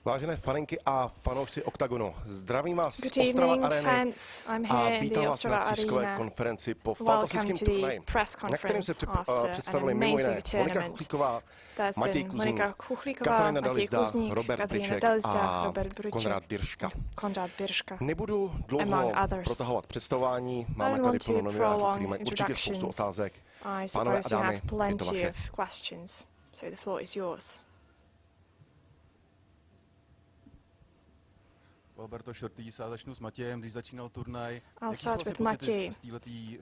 Vážené faninky a fanoušci Oktagonu, zdravím vás z Good Ostrava evening, Areny fans. I'm a here in vítám the vás Ostrava na tiskové Arena. konferenci po Welcome fantastickém to the turnaji, press na kterém se conference after an představili mimo jiné amazing Monika tournament. Chuchlíková, There's Matěj been Kuzník, Monika Chuchlíková, Katarina Matěj Dalizda, Kuzník, Robert Katarina Briček Dalizda, a Robert Briček, Konrad Birška. Nebudu among dlouho others. protahovat představování, máme don't tady want plno to novinářů, prolong kteří mají určitě spoustu introductions. otázek. I Pánové a suppose you dámy, have je to plenty vaše. of questions, so the floor is yours. Alberto Shortýs, já začnu s Matějem, když začínal turnaj. I'll start with Matěj.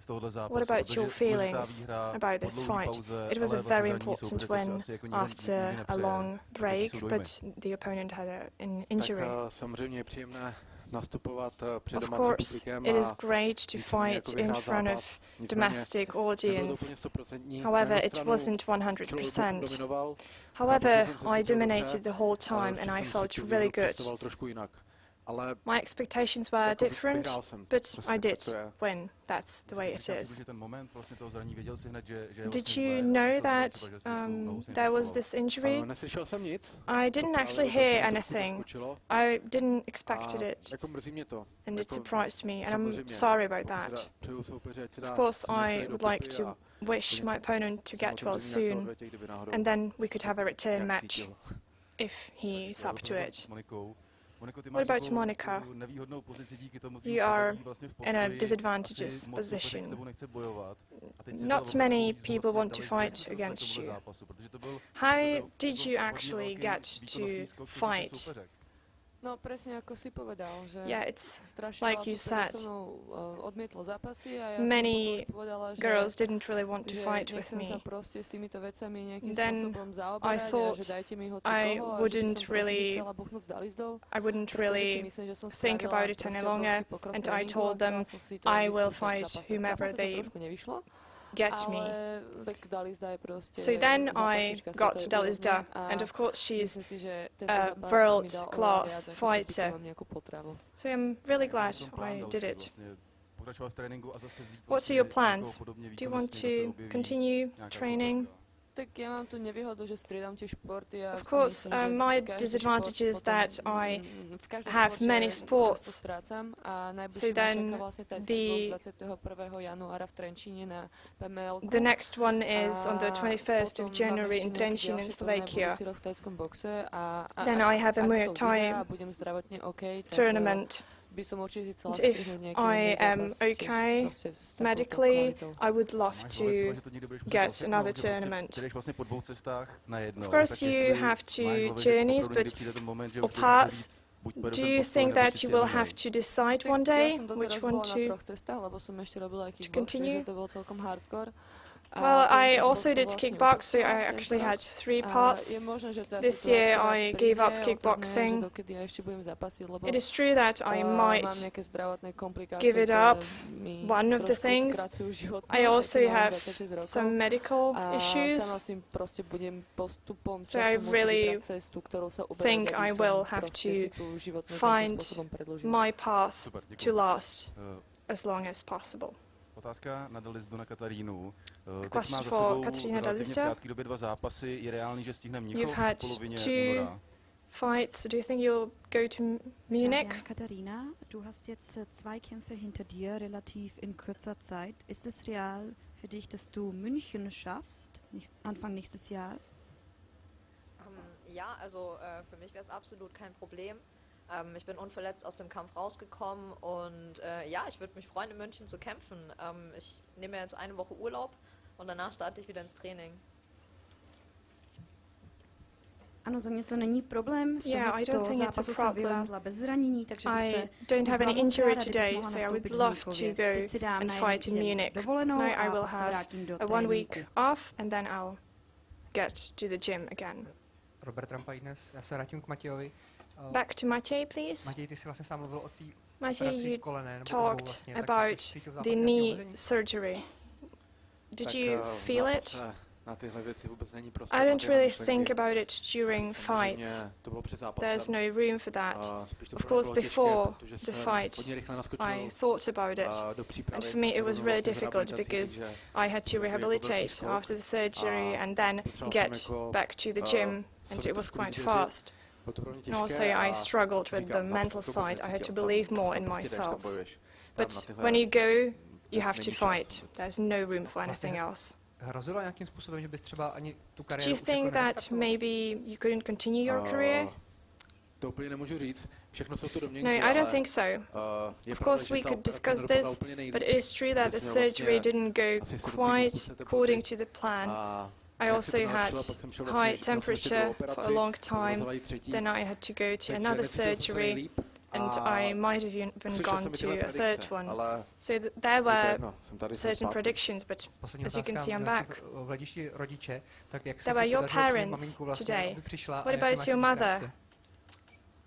What about your feelings about this fight? It was a very important win after a long break, but the opponent had an injury. Samozřejmě je příjemné nastupovat před Of domácím course, publikem it is a great to fight in front of domestic audience. However, it wasn't 100%. However, I dominated the whole time and I felt really good. My expectations were different, but I did win. That's the way it is. Did you know that there was this injury? I didn't actually hear anything. I didn't expect it, and it surprised me, and I'm sorry about that. Of course, I would like to wish my opponent to get well soon, and then we could have a return match if he's up to it. What about Monica? You are in a disadvantageous position. Not many people want to fight against you. How did you actually get to fight? No, presne ako si povedal, že Yeah, it's strašne like you said. odmietlo zápasy a ja Many som povedala, že girls didn't really want to fight with nechcem sa me. proste s týmito vecami nejakým Then spôsobom I zaoberať a thought že dajte mi hoci I koho a že by wouldn't som proste really chcela buchnúť s Dalizdou, I wouldn't pretože si really myslím, že som think spravila about it any proste longer, obrovský pokrok v and I tréningu told a them chcela som si to I will vyskúšať v fight zápase. whomever V zápase to they trošku nevyšlo, get me. ale tak Dalizda je proste So then I zápasnička got svetovej Dalizda, úrovne a and of course she's myslím si, že tento a zápas mi dal oveľa world-class viac, ako fighter. keby mám nejakú potravu. So I'm really glad I did it. What are your plans? Do you want to continue training? Tak ja mám tu nevýhodu, že striedam tie športy a Of course, my disadvantage is that I have many sports. So then the next one is on the 21st of January in Trenčín in Slovakia. Then I have a Muay Thai tournament. And if I am okay medically, I would love to get another tournament. Of course, you have two journeys, but or paths. Do you think that you will have to decide one day which one to continue? Well, I also did kickboxing. I actually had 3 parts. This year I gave up kickboxing. It is true that I might give it up, one of the things. I also have some medical issues, so I really think I will have to find my path to last as long as possible. Otázka na Dalizdu, na Katarínu. Teď má za sebou relativně v krátké době 2 zápasy. Je reálný, že stihne Mnichov v polovině února? Fights. Do you think you'll go to Munich? Ja, Katharina, du hast jetzt 2 Kämpfe hinter dir, relativ in kurzer Zeit. Ist es real für dich, dass du München schaffst, Anfang nächstes Jahres? Ja, also für mich wäre es absolut kein Problem. Ich bin unverletzt aus dem Kampf rausgekommen und ja, ich würde mich freuen, in München zu kämpfen. Ich nehme jetzt eine Woche Urlaub und danach starte ich wieder ins Training. Ano, za mě to není problém. Z Yeah, I don't think it's a problem. Bez zranění, takže by se I don't have any injury today, so I would love to go and fight in Munich. Now I will have a 1 week off and then I'll get to the gym again. Robert Rampa dnes, já se vrátím k Matějovi. Back to Matěj, please. Matěj, ty jsi vlastně sám mluvil o té Matěj, you kolene, nebo talked vlastně, about the knee surgery. Did you feel it? I don't really think about it during fights. There's no room for that. Of course, before the fight, I thought about it. And for me, it was really difficult because I had to rehabilitate after the surgery and then get back to the gym, and it was quite fast. And also I struggled with the mental side. I had to believe more in myself. But when you go, you have to fight. There's no room for anything else. Hrozilo nějakým způsobem, že bys třeba ani tu Do kariéru you už jako think that nerestartoval? maybe you couldn't continue your career? To úplně nemůžu říct. Všechno jsou to domněnky, No, I don't think so. je Of pravda, course, že we ta could operace discuss nedopadla this, úplně nejlíp. but it is true that the Že jsme vlastně surgery didn't go asi 7 quite týdnů teploty. according to the plan. A I jak also se to had narušilo, pak jsem šel vlastně, high měl jsem ještě temperature druhou for a operaci, long zavazala time. i třetí, Then I had to go to takže another necítil jsem se surgery, nejlíp. and A I might have even slyšel gone jsem i to tyhle a predikce, third one. ale So there je to were jedno, jsem tady, jsem certain zpátky. predictions, but Poslední as you can otázka, see, I'm měl jsi back. v hledišti rodiče, tak jak se There were ti your podařilo přijít parents maminku vlastně, today. aby přišla a What jaké about máš your na ní mother? reakce?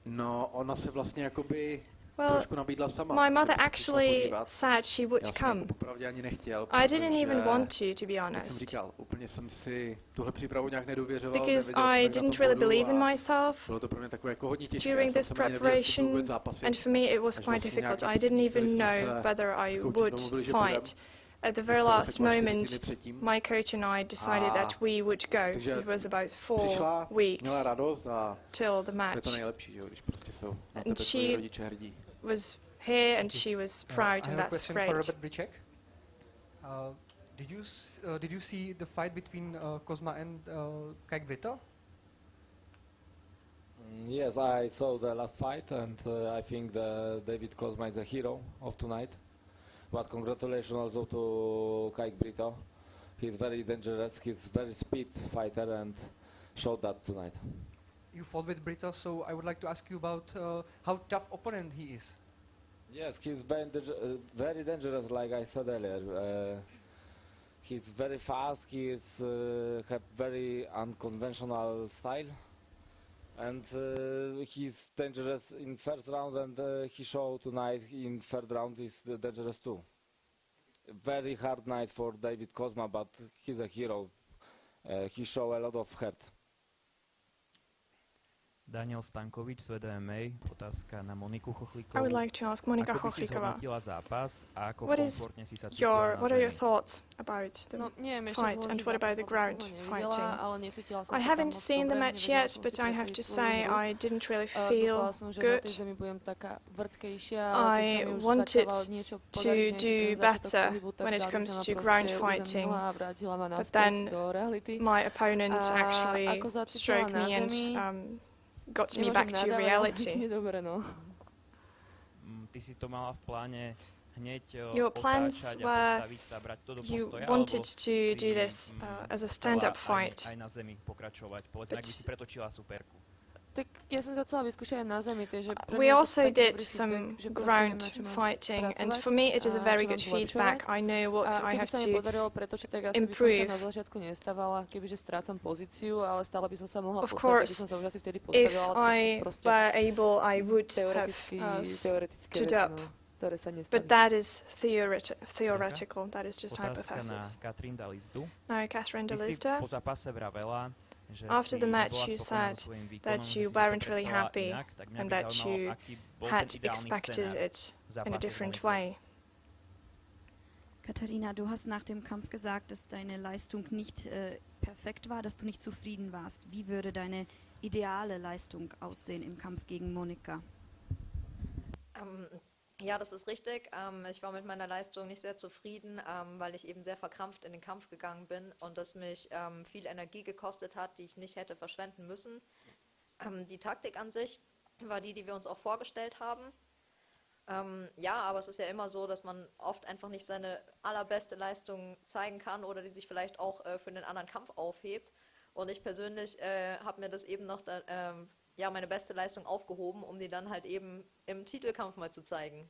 No, ona se vlastně jakoby Well, trošku nabídla sama. my mother že by se přišla actually podívat. said she Já would jsem come. jako popravdě ani nechtěl, I didn't protože, even want to be jak jsem honest, říkal, úplně jsem si tuhle přípravu nějak nedůvěřoval, because nevěděl jsem, I jak na didn't tom really budu believe in a myself. bylo to pro mě takové jako hodně těžké. During Já this jsem samozřejmě nevěděl, jestli budu vůbec preparation, zápasit. and for me it was Až quite vlastně difficult. nějak I didn't na even poslední know chvíli jsme whether se I s coachem would domluvili, že půjdem. fight. At the very Dostalo se last k 4 moment, týdny předtím. my coach and I decided that we would go. Takže It was about 4 přišla, weeks měla radost a till the to je match. to nejlepší, že jo, když prostě jsou na And tebe tvoji she rodiče hrdí. Was here and she was proud, I and have a that's question great. for Robert Briček. Did you see the fight between Kozma and Kajk Brito? Yes, I saw the last fight, and I think David Kozma is a hero of tonight. But congratulations also to Kajk Brito. He's very dangerous. He's very speed fighter and showed that tonight. You fought with Brito, so I would like to ask you about how tough opponent he is. Yes, he's very dangerous, like I said earlier. He's very fast. He's have very unconventional style, and he's dangerous in first round. And he showed tonight in third round is dangerous too. Very hard night for David Kozma, but he's a hero. He showed a lot of heart. Daniel Stankovič z MMA, otázka na Moniku Chochlíkovú. I would like to ask Monika Ako by si Chochlíková. zhodnotila zápas a ako What is komfortne si sa cítila na what are your zemi? thoughts about the No, neviem ešte fight, zhodnotiť and what about zápas, the lebo ground som ho nevidela, fighting? ale necítila som I sa haven't tam moc seen the dobre, match nevedela yet, som but si I have predstaviť to svoju say hru. I didn't really Dúfala feel som, že na good. tej zemi budem taká vrtkejšia, ale keď sa I mi už wanted zakával niečo to podariť, nejaký do ten začiatok better pohybu, tak when it dali comes sa ma to proste ground fighting, uzemnila a vrátila ma but naspäť then do reality. my opponent A actually ako zacítila stroked na me and zemi, got me nemôžem back to nadávať, ale reality. nie dobre, no. Ty si to mala v pláne hneď Your plans otáčať a were postaviť sa, brať to do you postoja, wanted alebo to do si, this as a chcela stand-up fight. aj na zemi pokračovať. Povedzme, ak by si pretočila superku. Tak ja som sa chcela vyskúšať aj na zemi, takže pre We mňa je to also taký did dobrý some feedback, že proste viem, ground na čom mám fighting, and pracovať for me it is a a very čo good mám feedback. zlepšovať. I know what A I keby have sa mi to podarilo pretočiť, tak asi by som improve. sa na začiatku nestávala, kebyže strácam pozíciu, ale stále by som sa mohla Of postaviť, course, aby som sa už asi vtedy if postavila, ale to I sú proste were able, I would have teoretické stood veci, up. no, ktoré sa nestali. But that is theoretical. That is just Otázka na hypothesis. Katrin Dalizdu. Now, Catherine Ty si Delizda, po zápase vravela, že after si the match nebola you spokojná said so svojím výkonom, that že you si si to weren't really predstavovala happy inak, tak mňa and by that zaujímalo, you aký bol had ten ideálny expected scenár it in a zápasu s different Monikou. way. Katharina, du hast nach dem Kampf gesagt, dass deine Leistung nicht perfekt war, dass du nicht zufrieden warst. Wie würde deine ideale Leistung aussehen im Kampf gegen Monika? Ja, das ist richtig. Ich war mit meiner Leistung nicht sehr zufrieden, weil ich eben sehr verkrampft in den Kampf gegangen bin und das mich viel Energie gekostet hat, die ich nicht hätte verschwenden müssen. Die Taktik an sich war die wir uns auch vorgestellt haben. Ja, aber es ist ja immer so, dass man oft einfach nicht seine allerbeste Leistung zeigen kann oder die sich vielleicht auch für einen anderen Kampf aufhebt. Und ich persönlich habe mir das eben noch meine beste Leistung aufgehoben, um die dann halt eben im Titelkampf mal zu zeigen.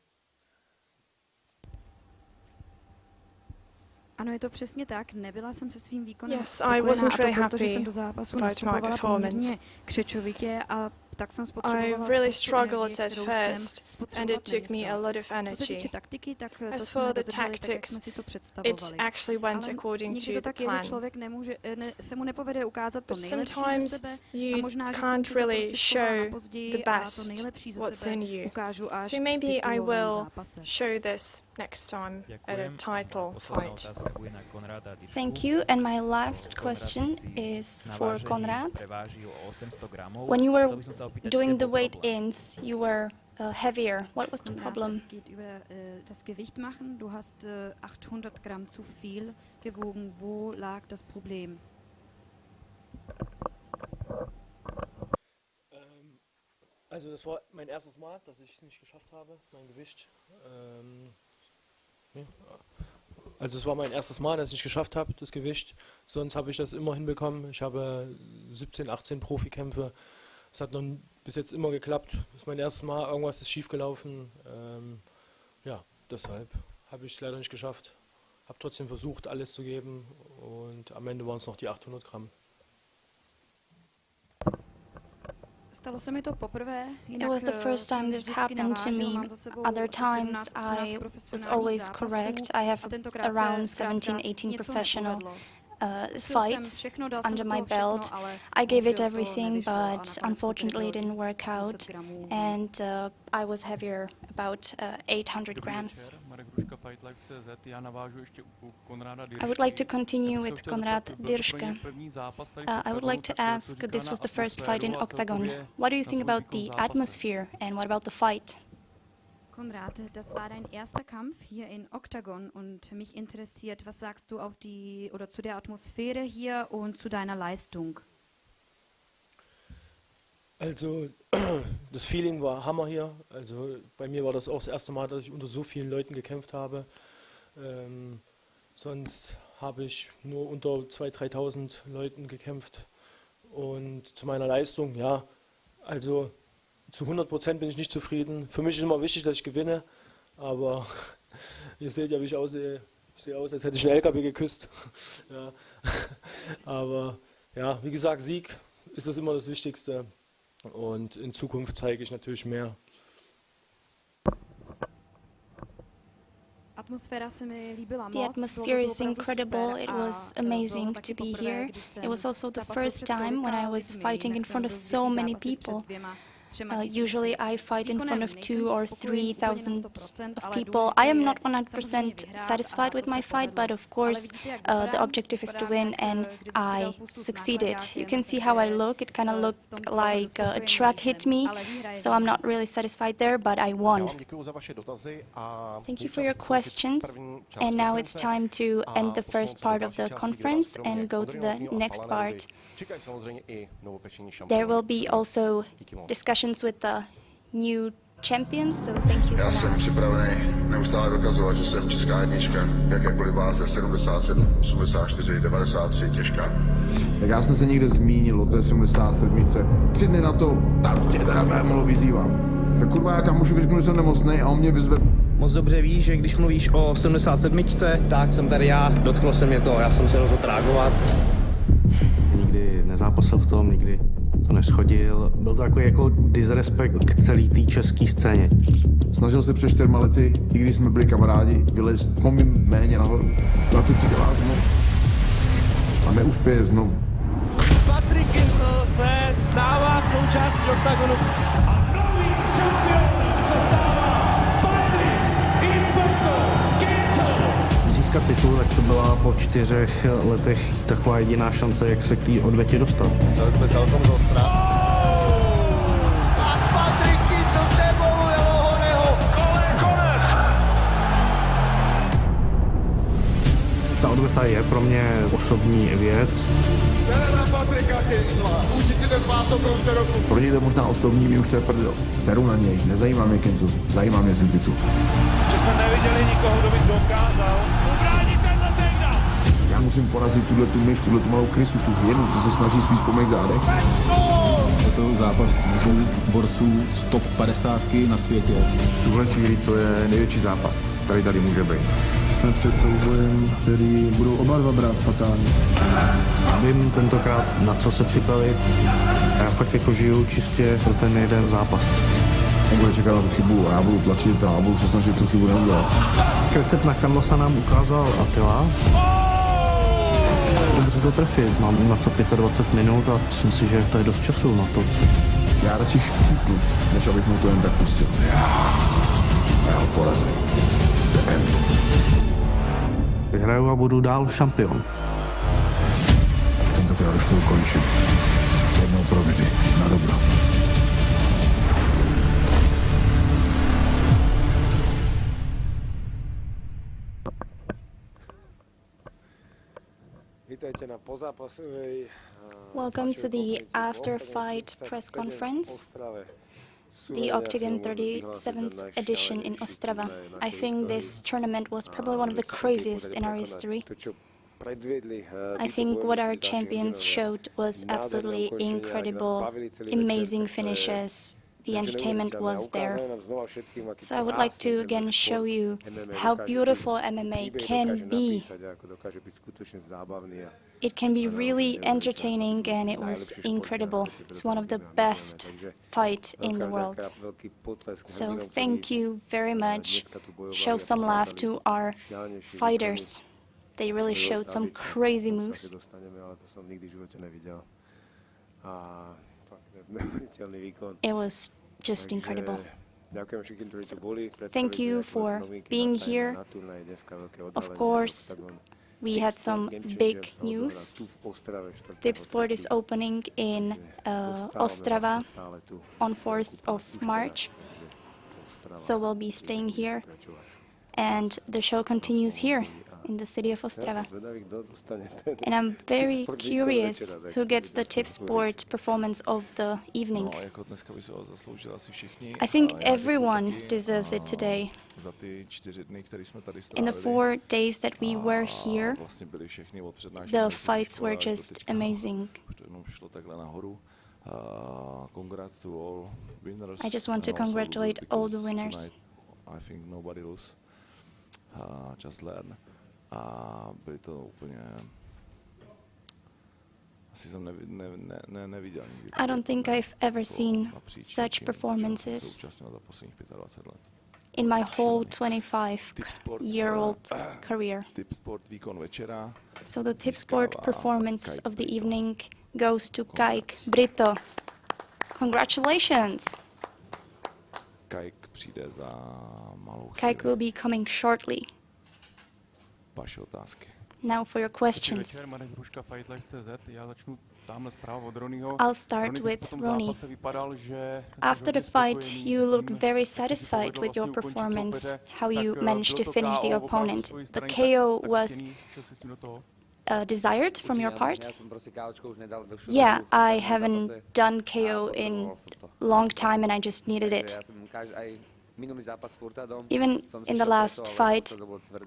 Ano, je to přesně tak. Nebyla jsem se svým výkonem Yes, I spokojená, wasn't a to really proto, že happy jsem do zápasu about my nastupovala performance. poměrně křečovitě a tak jsem I spotřebovala really spoustu struggled energie, at kterou first, jsem and spotřebovat it took me a nemusela. lot of Co se energy. týče taktiky, tak to As jsme for the dodrželi tak, jak jsme tactics, si to It představovali. actually went Ale according někdy to to the tak je, plan. že člověk se mu nepovede ukázat to But nejlepší ze sometimes sebe a you možná, že can't jsem to really prostě schovala na show později the a to best nejlepší ze what's sebe in you. ukážu až So maybe v I titulovém will zápase. show this next time at a title fight. Thank you. And my last question is for Konrad. When you were doing the weight-ins, you were heavier. What was the problem? Es geht über das Gewicht machen. Du hast 800 Gramm zu viel gewogen. Wo lag das Problem? Also das war mein erstes Mal, dass ich es nicht geschafft habe, mein Gewicht. Also es war mein erstes Mal, dass ich es nicht geschafft habe, das Gewicht. Sonst habe ich das immer hinbekommen. Ich habe 17, 18 Profikämpfe. Es hat noch bis jetzt immer geklappt. Das ist mein erstes Mal, irgendwas ist schief gelaufen. Ja, deshalb habe ich es leider nicht geschafft. Habe trotzdem versucht, alles zu geben und am Ende waren es noch die 800 Gramm. It was the first time this happened to me. Other times I was always correct. I have around 17, 18 professional fights under my belt. I gave it everything, but unfortunately it didn't work out, and I was heavier, about 800 grams. I would like to continue with Konrad Dirschke. I would like to ask, this was the first fight in Oktagon. What do you think about the atmosphere and what about the fight? Konrad, das war dein erster Kampf hier in Oktagon und mich interessiert, was sagst du auf die oder zu der Atmosphäre hier und zu deiner Leistung? Also das Feeling war Hammer hier. Also bei mir war das auch das erste Mal, dass ich unter so vielen Leuten gekämpft habe. Sonst habe ich nur unter 2.000, 3.000 Leuten gekämpft. Und zu meiner Leistung, ja, also zu 100% bin ich nicht zufrieden. Für mich ist immer wichtig, dass ich gewinne, aber ihr seht ja, wie ich aussehe. Ich sehe aus, als hätte ich einen LKW geküsst. Ja. Aber ja, wie gesagt, Sieg ist das immer das Wichtigste und in Zukunft zeige ich natürlich mehr. The atmosphere is incredible. It was amazing to be here. It was also the first time when I was fighting in front of so many people. Usually I fight in front of 2,000 or 3,000 of people. I am not 100% satisfied with my fight, but of course the objective is to win, and I succeeded. You can see how I look. It kind of looked like a truck hit me, so I'm not really satisfied there, but I won. Thank you for your questions, and now it's time to end the first part of the conference and go to the next part. There will be also discussions with the new champions, so thank you for now. Já jsem připravený neustále dokazovat, že jsem česká jednička, jakékoliv váze 77, 84, 93, těžká. Tak já jsem se někde zmínil o té 77. 3 dny na to, tak tě teda bémolo vyzývám. Tak kurva, já kámoši vyřknu, že jsem nemocnej a on mě vyzve. Moc dobře víš, že když mluvíš o 77, tak jsem tady já, dotklo se mě to, já jsem se rozhodl reagovat. Nikdy nezápasil v tom, nikdy to neschodil. Byl to takový jako disrespekt k celé té české scéně. Snažil se před 4 lety, i když jsme byli kamarádi, vylézt po mým méně nahoru. A teď to dělá znovu. A neuspěje znovu. Patrik Kincl se stává součástí Oktagonu. A nový šampion se stává Patrik Kincl. Získat titul, tak to byla po 4 letech taková jediná šance, jak se k té odvětě dostat. Celé jsme celkom zostra. A Patrik Kincl deboluje Lohoreho. Konec! Ta odvěta je pro mě osobní věc. Cerebra Patrika Kincla, už si ten pás do konce roku. Pro něj to možná osobní, mě už to je prdel. Seru na něj, nezajímá mě Kincl, zajímá mě jsem titul. Ještě jsme neviděli nikoho, kdo by dokázal ubránit tenhle takedown. Já musím porazit tuhletu myš, tuhletu malou krysu, tu hyenu, co se snaží svít po mých zádech. Je to zápas 2 borců z top 50 na světě. V tuhle chvíli to je největší zápas, který tady může být. Jsme před soubojem, který budou oba dva brát fatálně. Vím tentokrát, na co se připravit. Já fakt jako žiju čistě pro ten jeden zápas. On bude čekat na tu chybu a já budu tlačit a budu se snažit tu chybu neudělat. Recept na Carlosa nám ukázal Attila. Dobře to trefit, mám na to 25 minut a myslím si, že to je dost času na to. Já radši chcípnu, než abych mu to jen tak pustil. Já ho porazím. the end. Vyhraju a budu dál šampion. Tentokrát už to ukončím. Jednou provždy, na dobro. Welcome to the after-fight press conference, the Oktagon 37th edition in Ostrava. I think this tournament was probably one of the craziest in our history. I think what our champions showed was absolutely incredible, amazing finishes. The entertainment was there. So I would like to again show you how beautiful MMA can be. It can be really entertaining, and it was incredible. It's one of the best fights in the world. So thank you very much. Show some love to our fighters. They really showed some crazy moves. It was just incredible. So, thanp you for being here. Of course, we had some big news. Tipsport is opening in Ostrava on 4th of March. So we'll be staying here. And the show continues here in the city of Ostrava. And I'm very curious who gets the Tipsport performance of the evening. I think everyone deserves it today. In the 4 days that we were here, the fights were just amazing. I just want to congratulate all the winners. I think nobody lose. Just learn. Byly to úplně... Asi jsem neviděl nikdy. I don't think I've ever seen such performances in my whole 25-year-old career. So the Tipsport performance of the evening goes to Kajk Brito. Congratulations! Kajk will be coming shortly. Now for your questions. I'll start with Ronnie. After the fight, you look very satisfied with your performance, how you managed to finish the opponent. The KO was desired from your part? Yeah, I haven't done KO in a long time and I just needed it. Even in the last fight,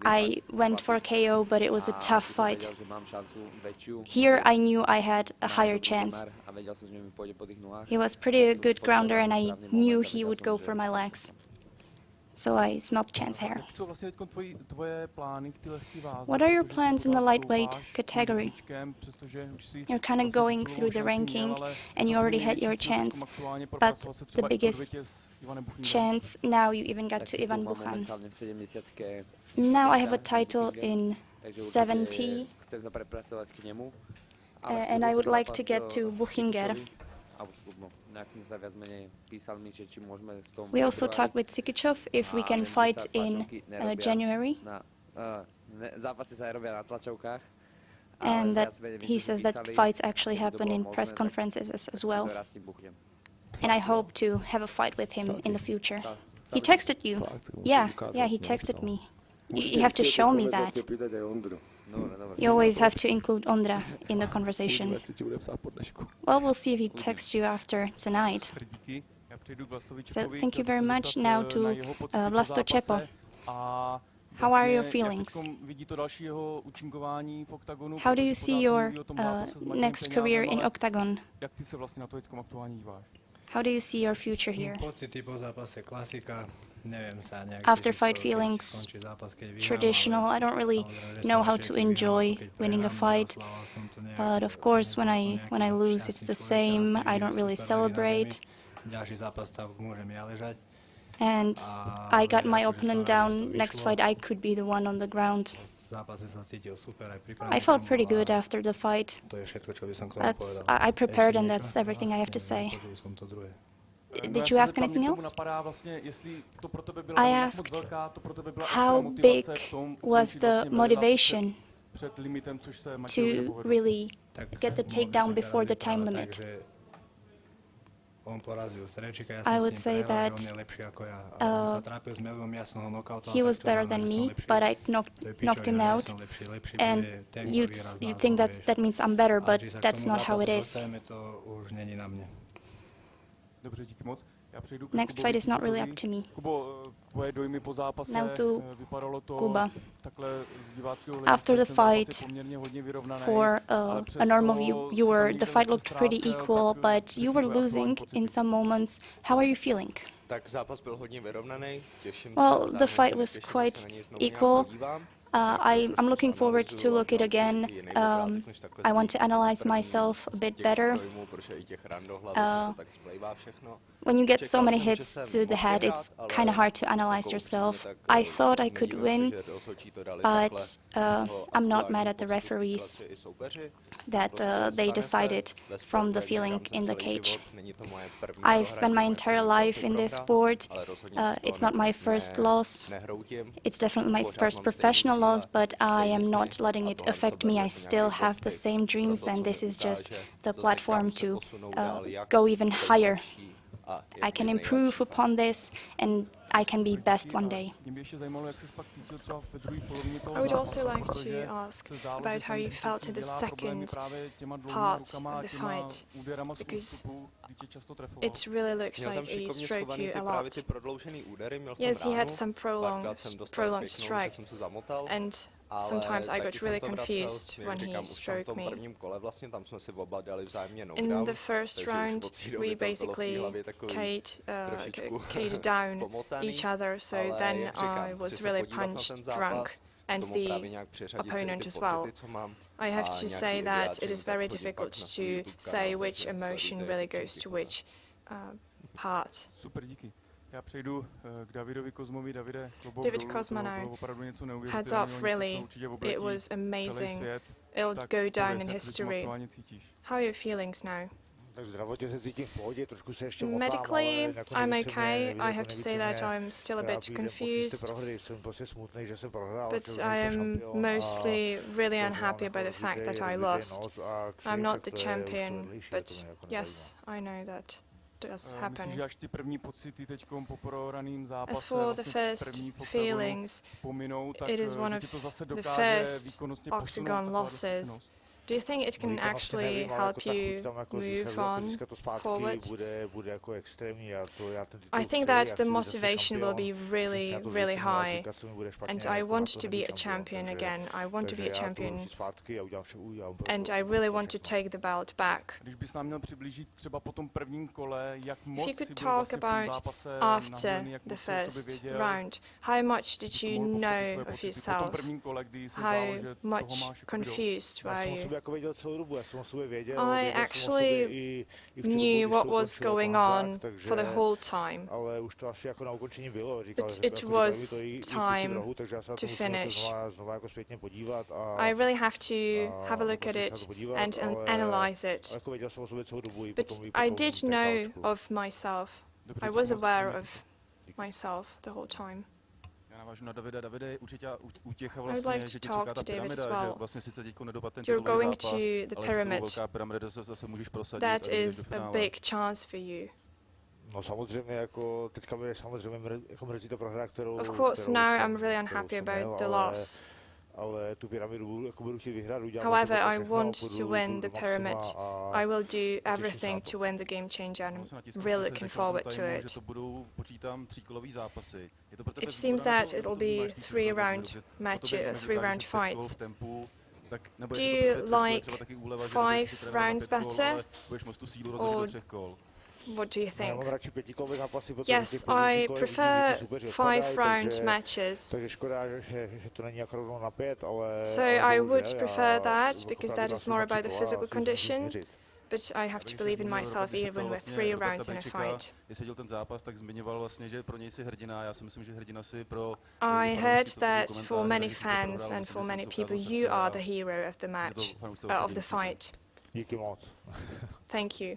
I went for a KO, but it was a tough fight. Here, I knew I had a higher chance. He was pretty a good grounder, and I knew he would go for my legs. So I smelled chance here. What are your plans in the lightweight category? You're kind of going through the ranking and you already had your chance, but the biggest chance, now you even got to Ivan Buchan. Now I have a title in 70 and I would like to get to Buchinger. We also talked with Sikichov if we can fight in January. And that he says that fights actually happen in press conferences as well. And I hope to have a fight with him in the future. He texted you. Yeah, he texted me. You have to show me that. You always have to include Ondra in the conversation. Well, we'll see if he texts you after tonight. So thank you very much. Now to Vlasto Čepo. How are your feelings? How do you see your next career in Oktagon? How do you see your future here? After fight feelings, traditional. I don't really know how to enjoy winning a fight, but of course when I lose it's the same. I don't really celebrate. And I got my opponent down. Next fight I could be the one on the ground. I felt pretty good after the fight. I prepared and that's everything I have to say. Did you ask anything else? I asked how big was the motivation to really get the takedown before the time limit. I would say that he was better than me, but I knocked him out, and you'd think that means I'm better, but that's not how it is. Next fight is not really up to me. Now to Kuba. After the fight, for a normal viewer, the fight looked pretty equal, but you were losing in some moments. How are you feeling? Well, the fight was quite equal. I'm looking forward to look it again. I want to analyze myself a bit better. When you get so many hits to the head, it's kind of hard to analyze yourself. I thought I could win, but I'm not mad at the referees that they decided from the feeling in the cage. I've spent my entire life in this sport. It's not my first loss. It's definitely my first professional loss, but I am not letting it affect me. I still have the same dreams, and this is just the platform to go even higher. I can improve upon this, and I can be best one day. I would also like to ask about how you felt in the second part of the fight, because it really looks like he struck you a lot. Yes, he had some prolonged strikes, and sometimes I got really confused when he stroked me. In the first round, we basically kayed down each other, so then I was really punch drunk, and the opponent as well. I have to say that it is very difficult to say which emotion really goes to which part. David Kozma now. Heads off, really. It was amazing. It'll go down in history. How are your feelings now? Medically, I'm okay. I have to say that I'm still a bit confused, but I am mostly really unhappy by the fact that I lost. I'm not the champion, but yes, I know that does happen. As for the first feelings, it is one of the first Oktagon losses. Do you think it can actually help you move on forward? I think that the motivation will be really, really high, and I want to be a champion again. I want to be a champion, and I really want to take the belt back. If you could talk about after the first round, how much did you know of yourself? How much confused were you? I actually knew what was going on for the whole time, but it was time to finish. I really have to have a look at it and analyze it, but I did know of myself. I was aware of myself the whole time. I would like to talk to David as well. You're going to the pyramid. That is a big chance for you. Of course, now I'm really unhappy about the loss. However, I want to win the pyramid. I will do everything to win the game changer, and I'm really looking forward to it. It seems that it will be three-round fights. Do you like 5 rounds better, or what do you think? Yes, I prefer 5-round matches. So I would prefer that, because that is more about the physical condition. But I have to believe in myself even with 3 rounds in a fight. I heard that for many fans and for many people, you are the hero of the match, of the fight. Thank you.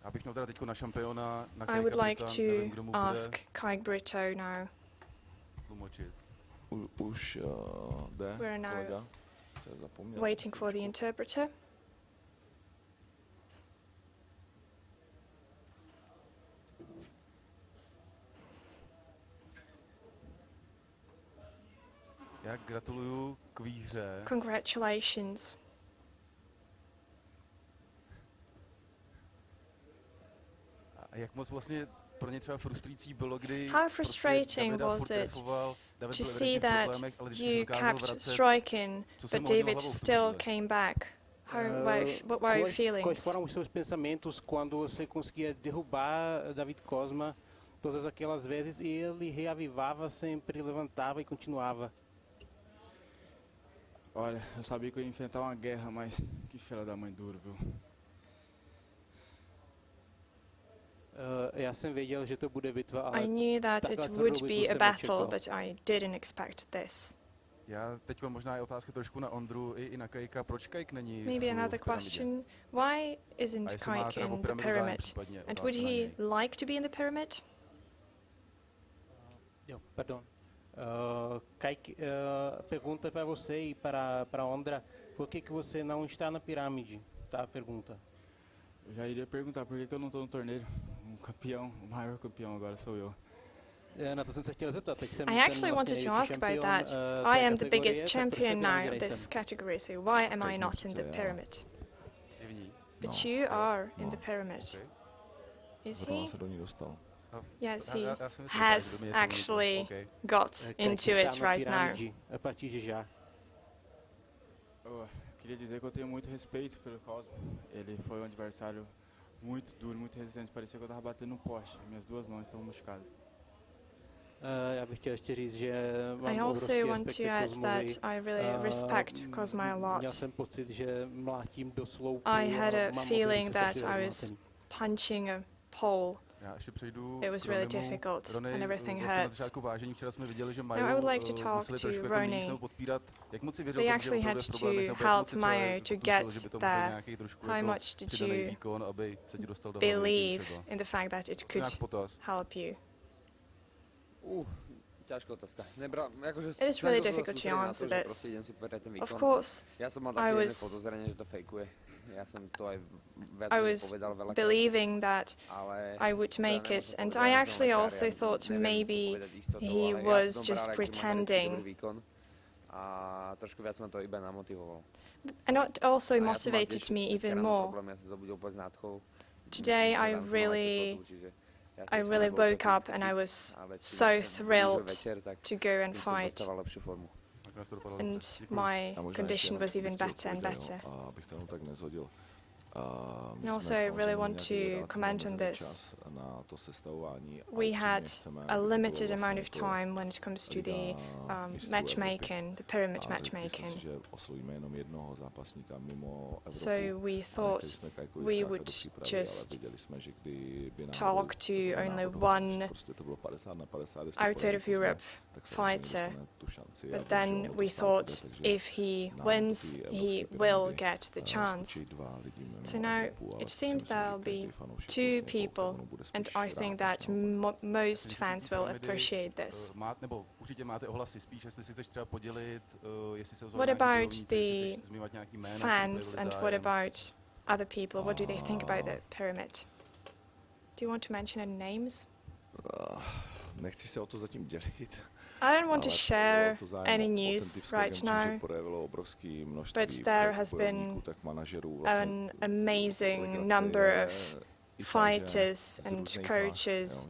I would like to ask Kai Brito now. We're now waiting for the interpreter. Já gratuluju k výhře. Congratulations. A jak moc vlastně pro ně třeba frustrující bylo, kdy how frustrating was it to see that you kept striking, but David still came back? What were your feelings? Quais foram os seus pensamentos quando você conseguia derrubar David Cosma todas aquelas vezes e ele reavivava, sempre levantava e continuava? Olha, eu sabia que eu ia enfrentar uma guerra, mas que filha da mãe duro, viu? Já jsem věděl, že to bude bitva, ale I knew that it would be a battle, but I didn't expect this. Já teď možná je otázka trošku na Ondru i na Kajka, proč Kajk není Maybe another question, why isn't Kajk in the pyramid? And would he like to be in the pyramid? Perdão. Kajk, pergunta para você e para Ondra, por que você não está na pirâmide? Tá a pergunta. Eu já iria perguntar por que eu não estou no torneio. O campeão, o maior campeão agora sou eu. I actually wanted to ask about that. I am the biggest champion now of this category, so why am I not in the pyramid? But you are in the pyramid. Is he? Yes, he has actually got into it right now. Queria dizer que eu tenho muito respeito pelo Cosmo. Ele foi um adversário muito duro, muito resistente. Parecia que eu estava batendo no poste. Minhas duas mãos estão machucadas. I also want to add that I really respect Cosmo a lot. I had a feeling that I was punching a pole. It was really difficult and everything hurts. Now I would like to talk to Roni. They actually had to help Mayo to get there. How much did you believe in the fact that it could help you? It is really difficult to answer this. Of course, I was believing that I would make it, and I actually also thought maybe he was just pretending. And it also motivated me even more. Today I really woke up and I was so thrilled to go and fight. And my condition was even better and better. And also I really want to comment on this. We had a limited amount of time when it comes to the matchmaking, the pyramid matchmaking. So we thought we would just talk to only one outside of Europe fighter. But then we thought if he wins, he will get the chance. So now it seems there'll be two people, and I think that most fans will appreciate this. What about the fans and what about other people? What do they think about the pyramid? Do you want to mention any names? I don't want to share any news right now, but there has been an amazing number of fighters and coaches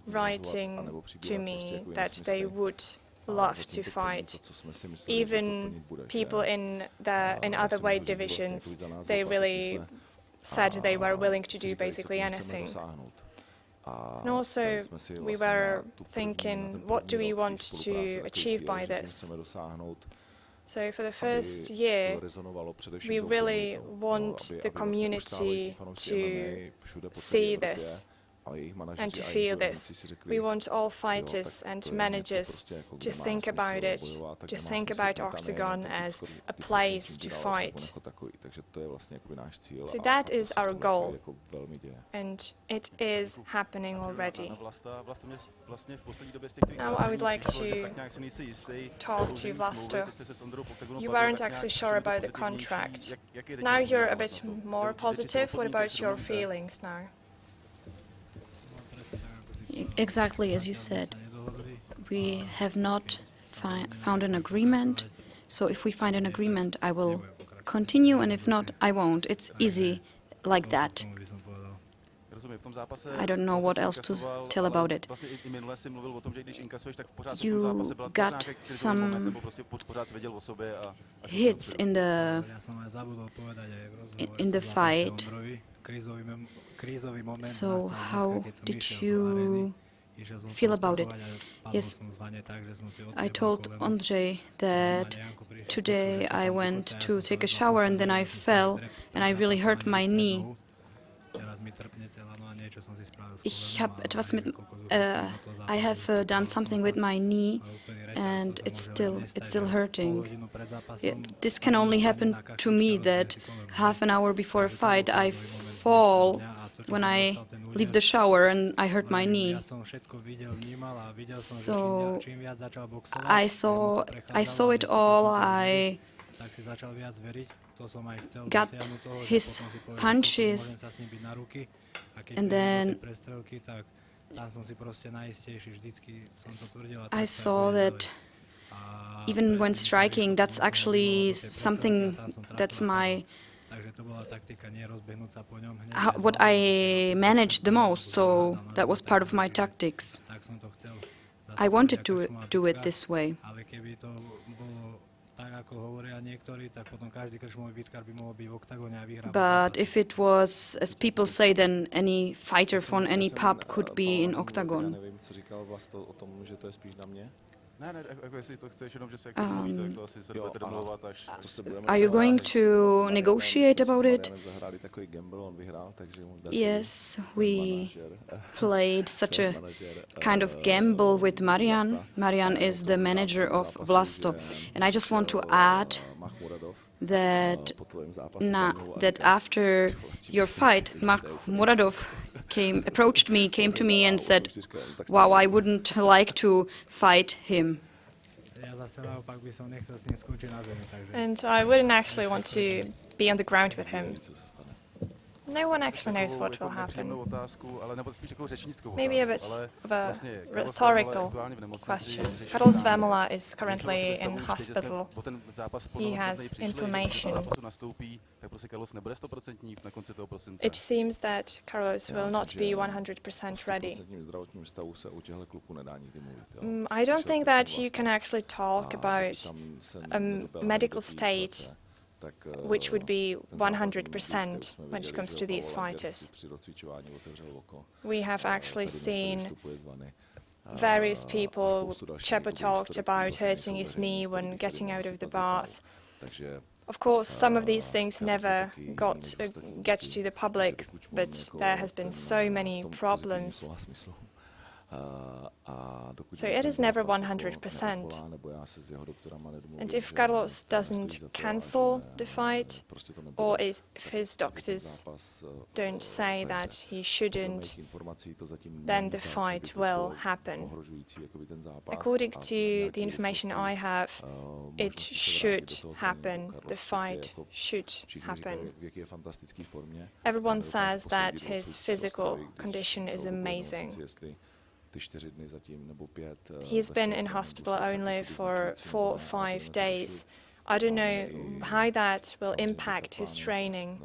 writing to me that they would love to fight. Even people in other weight divisions, they really said they were willing to do basically anything. And also, we were thinking, what do we want to achieve by this? So for the first year, we really want the community to see this and to feel this. We want all fighters and managers to think about it, to think about Oktagon as a place to fight. So that is our goal, and it is happening already. Now I would like to talk to Vlasto. You weren't actually sure about the contract. Now you're a bit more positive. What about your feelings now? Exactly as you said. We have not found an agreement, so if we find an agreement, I will continue, and if not, I won't. It's easy like that. I don't know what else to tell about it. You got some hits in the fight. So how did you feel about it? Yes, I told Andrzej that today I went to take a shower and then I fell and I really hurt my knee. I have done something with my knee and it's still hurting. This can only happen to me, that half an hour before a fight I fall when I leave the shower and I hurt my knee. So I saw it all. I got his punches, and then I saw that even when striking, that's actually something that's what I managed the most, so that was part of my tactics. I wanted to do it this way. But if it was, as people say, then any fighter from any pub could be in Oktagon. Are you going to negotiate about it? Yes, we played such a kind of gamble with Marian. Marian is the manager of Vlasto. And I just want to add that after your fight, Muradov came to me and said, "Wow, I wouldn't like to fight him." And I wouldn't actually want to be on the ground with him. No one actually knows what will happen. Maybe a bit of a rhetorical question. Karol Svemola is currently in hospital. He has inflammation. It seems that Carlos will not be 100% ready. I don't think that you can actually talk about a medical state which would be 100% when it comes to these fighters. We have actually seen various people. Chepo talked about hurting his knee when getting out of the bath. Of course, some of these things never get to the public, but there has been so many problems. So it is never 100%. And if Carlos doesn't cancel the fight, or if his doctors don't say that he shouldn't, then the fight will happen. According to the information I have, it should happen. The fight should happen. Everyone says that his physical condition is amazing. He's been in hospital only for 4 or 5 days. I don't know how that will impact his training.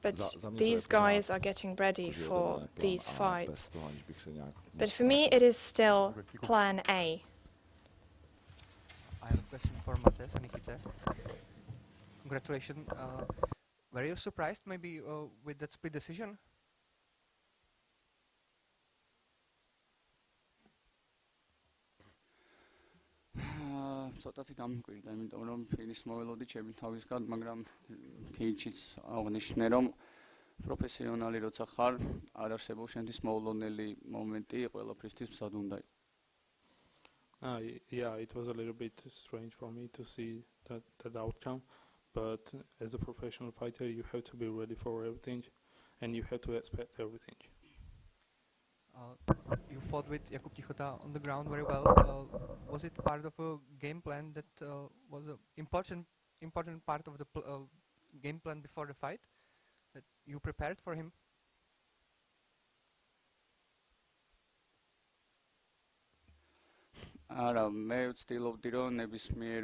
But these guys are getting ready for these fights. But for me, it is still plan A. I have a question for Mates and Nikita. Congratulations. Were you surprised maybe with that split decision? ცოტათი გამკვირდა, იმიტომ რომ ფინის მოველოდი ჩემი თავისგან, მაგრამ кейჩიც აღნიშნე რომ პროფესიონალი როცა ხარ, არ არსებობს შენთვის მოულოდნელი მომენტი, ყველაფრისთვის მზად უნდა იყო. Yeah, it was a little bit strange for me to see that outcome, but as a professional fighter, you have to be ready for everything, and you have to expect everything. You fought with Jakub Tichota on the ground very well. Was it part of a game plan that was an important part of the game plan before the fight? That you prepared for him? არა, მე ვცდილობდი რომ ნებისმიერ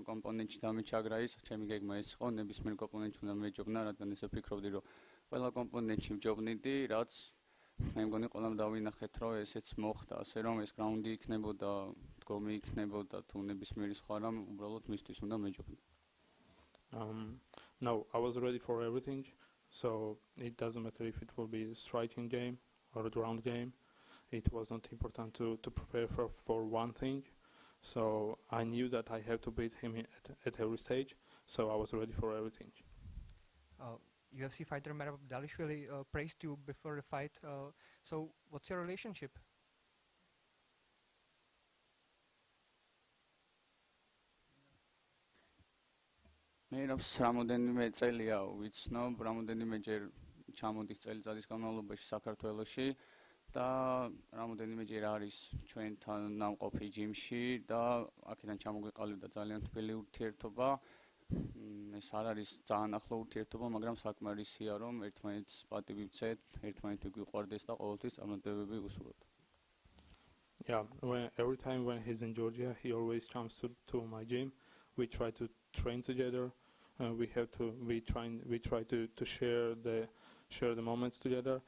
კომპონენტში დამიჩაგრა ის, ჩემი გეგმა ეს იყო, ნებისმიერ კომპონენტში უნდა მეჯობნა, რადგან ესე ვფიქრობდი, რომ ყველა კომპონენტში ვჯობნიდი, რაც მე მგონი ყველამ დავინახეთ, რომ ესეც მოხდა, ასე რომ ეს გრაუნდი იქნებოდა, დგომი იქნებოდა, თუ ნებისმიერი სხვა რამ, უბრალოდ მისთვის უნდა მეჯობნა. No, I was ready for everything, so it doesn't matter if it will be a striking game or a ground game. It wasn't important to prepare for one thing, so I knew that I had to beat him at every stage, so I was ready for everything. UFC fighter Merab Dalishvili praised you before the fight, so what's your relationship? მერაბს რამოდენიმე წელია ვიცნობ, რამოდენიმეჯერ ჩამოდის წელიწადის განმავლობაში საქართველოში და რამოდენიმეჯერ არის ჩვენთან ნამყოფი ჯიმში და აქედან ჩამოგვიყალიბდა ძალიან თბილი ურთიერთობა. ეს არ არის ძალიან ახლო ურთიერთობა, მაგრამ საკმარისია რომ ერთმანეთს პატივი ვცეთ, ერთმანეთი გვიყვარდეს და ყოველთვის წარმატებები ვუსურვოთ. Yeah, every time when he's in Georgia, he always comes to my gym. We try to train together. We try to share the moments together.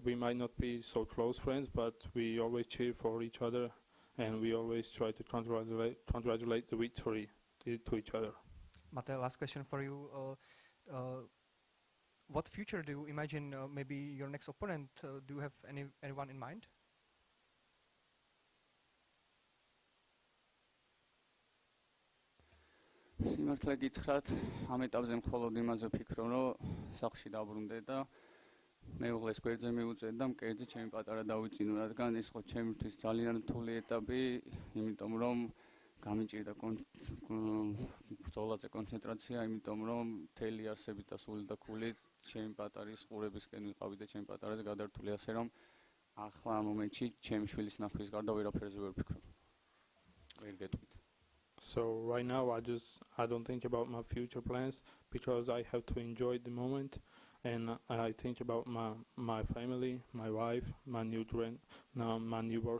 We might not be so close friends, but we always cheer for each other, and we always try to congratulate the victory to each other. Mate, last question for you. What future do you imagine maybe your next opponent? Do you have anyone in mind? სიმართლე გითხრათ, ამ ეტაპზე მხოლოდ იმაზე ვფიქრობ, რომ სახლში დაბრუნდე და მეუღლეს გვერდზე მივუწევ და მკერდზე ჩემი პატარა დავიწინო, რადგან ეს იყო ჩემთვის ძალიან რთული ეტაპი, იმიტომ რომ გამიჭირდა ბრძოლაზე კონცენტრაცია, იმიტომ რომ მთელი არსებით და სული და ქულით ჩემი პატარის ყურებისკენ ვიყავი და ჩემი პატარაზე გადართული, ასე რომ ახლა ამ მომენტში ჩემი შვილის ნახვის გარდა ვერაფერზე ვერ ვფიქრობ. ვერ გეტყვით. So right now I don't think about my future plans because I have to enjoy the moment, and I think about my family, my wife, my newborn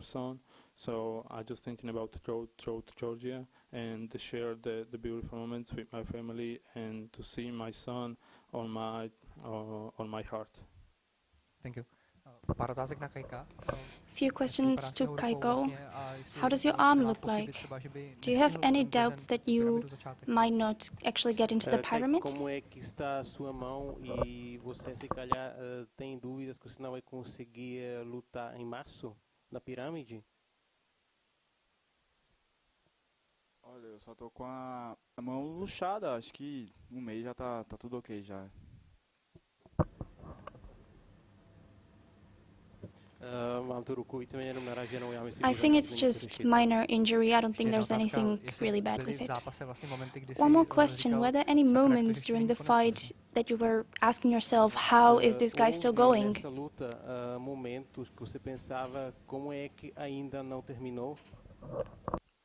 son. So I just thinking about to go to Georgia and to share the beautiful moments with my family and to see my son on my heart. Thank you. Few questions to Kaiko. How does your arm look like? Do you have any doubts that you might not actually get into the pyramid? Como é que está a sua mão e você se calhar tem dúvidas que você não vai conseguir lutar em março na pirâmide? Olha, eu só tô com a mão luxada, acho que um mês já tá tudo ok já. I think it's just minor injury. I don't think there's anything really bad with it. One more question. Were there any moments during the fight that you were asking yourself, how is this guy still going? Momentos que você pensava como é que ainda não terminou?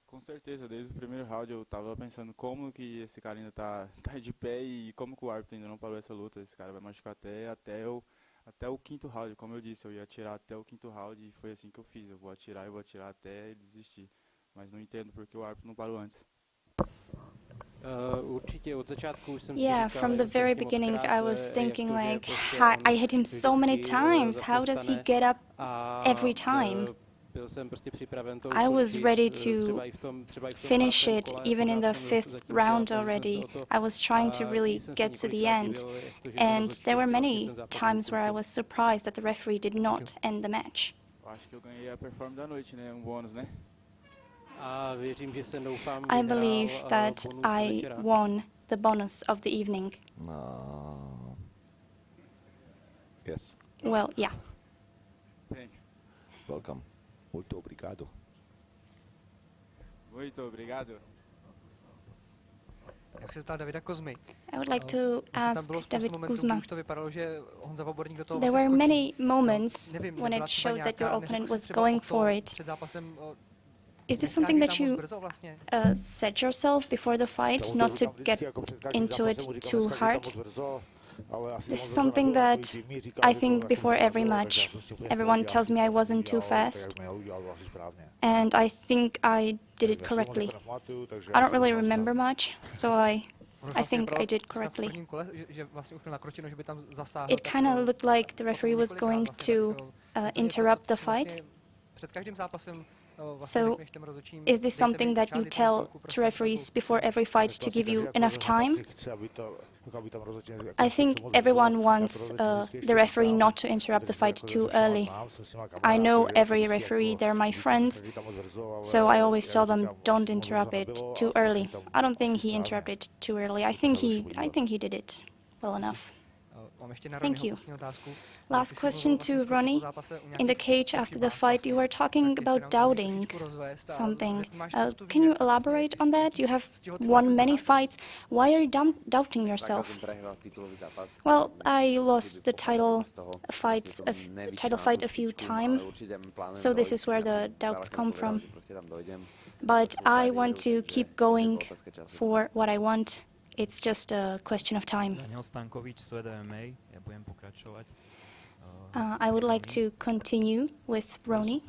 Com certeza, desde o primeiro round eu tava pensando como que esse cara ainda tá de pé e como que o árbitro ainda não parou essa luta. Esse cara vai machucar até o quinto round, como eu disse, eu ia atirar até o quinto round e foi assim que eu fiz. Eu vou atirar até ele desistir. Mas não entendo porque o árbitro não parou antes. Yeah, from the very beginning I was thinking like, I hit him so many times, how does he get up every time? I was ready to finish it even in the 5th round already. I was trying to really get to the end. And there were many times where I was surprised that the referee did not end the match. I believe that I won the bonus of the evening. Yes. Well, yeah. Welcome. Muito obrigado. Muito obrigado. I would like to ask David Kuzma. There were many moments when it showed that your opponent was going for it. Is this something that you set yourself before the fight, not to get into it too hard? This is something that I think before every match, everyone tells me I wasn't too fast, and I think I did it correctly. I don't really remember much, so I think I did correctly. It kind of looked like the referee was going to interrupt the fight. So, is this something that you tell to referees before every fight to give you enough time? I think everyone wants the referee not to interrupt the fight too early. I know every referee, they're my friends, so I always tell them don't interrupt it too early. I don't think he interrupted too early. I think he did it well enough. Thank you. Last question to Ronnie. In the cage after the fight, you were talking about doubting something. Can you elaborate on that? You have won many fights. Why are you doubting yourself? Well, I lost the title fight a few times, so this is where the doubts come from. But I want to keep going for what I want. It's just a question of time. I would like to continue with Ronnie.